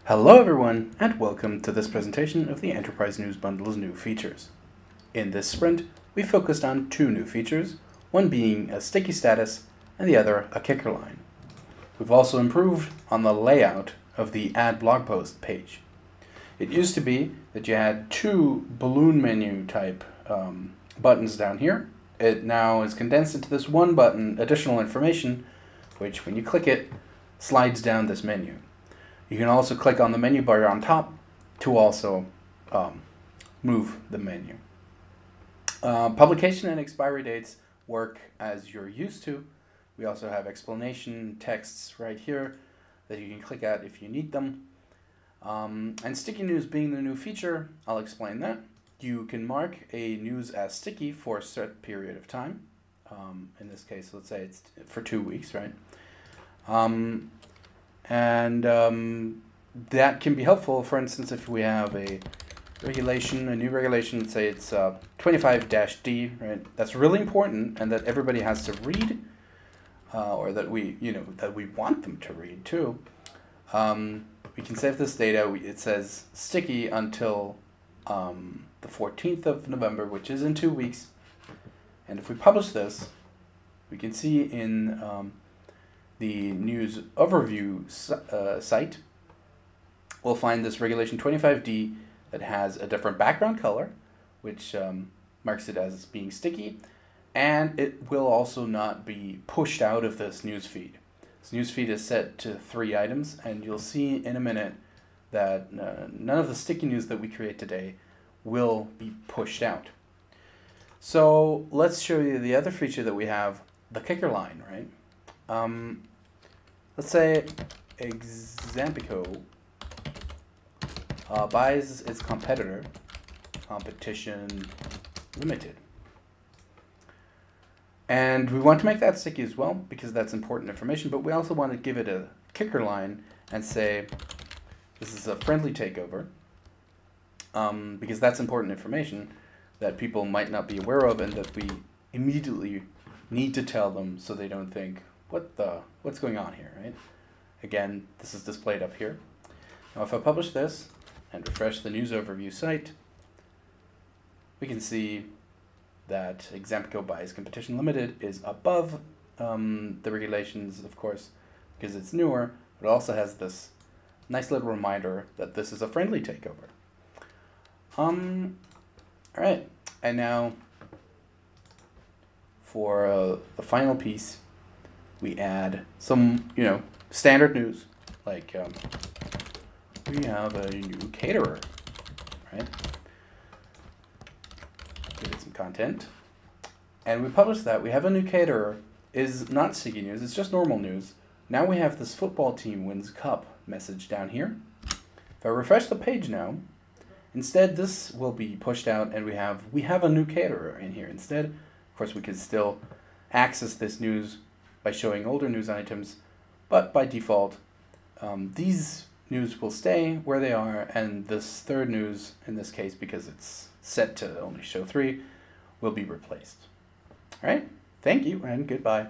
Hello everyone, and welcome to this presentation of the Enterprise News Bundle's new features. In this sprint, we focused on two new features, one being a sticky status and the other a kicker line. We've also improved on the layout of the Add Blog Post page. It used to be that you had two balloon menu type buttons down here. It now is condensed into this one button, additional information, which when you click it, slides down this menu. You can also click on the menu bar on top to also move the menu. Publication and expiry dates work as you're used to. We also have explanation texts right here that you can click at if you need them. And sticky news being the new feature, I'll explain that. You can mark a news as sticky for a certain period of time. In this case, let's say it's for 2 weeks, right? That can be helpful. For instance, if we have a new regulation, let's say it's 25-D, right? That's really important, and that everybody has to read, or that we want them to read too. We can save this data. It says sticky until the 14th of November, which is in 2 weeks. And if we publish this, we can see in the news overview site, we'll find this regulation 25D that has a different background color, which marks it as being sticky, and it will also not be pushed out of this news feed. This news feed is set to 3 items, and you'll see in a minute that none of the sticky news that we create today will be pushed out. So let's show you the other feature that we have, the kicker line, right? Let's say Exampico buys its competitor, Competition Limited. And we want to make that sticky as well because that's important information, but we also want to give it a kicker line and say this is a friendly takeover because that's important information that people might not be aware of and that we immediately need to tell them so they don't think, what's going on here, right? Again, this is displayed up here. Now if I publish this and refresh the news overview site, we can see that Exampico buys Competition Limited is above the regulations, of course, because it's newer, but it also has this nice little reminder that this is a friendly takeover. Alright, and now for the final piece, we add some, standard news, like we have a new caterer, right? Give it some content, and we publish that. We have a new caterer. Is not sticky news, it's just normal news. Now we have this football team wins cup message down here. If I refresh the page now, instead this will be pushed out, and we have a new caterer in here instead. Of course, we can still access this news by showing older news items, but by default, these news will stay where they are, and this third news, in this case, because it's set to only show 3, will be replaced. All right, thank you, and goodbye.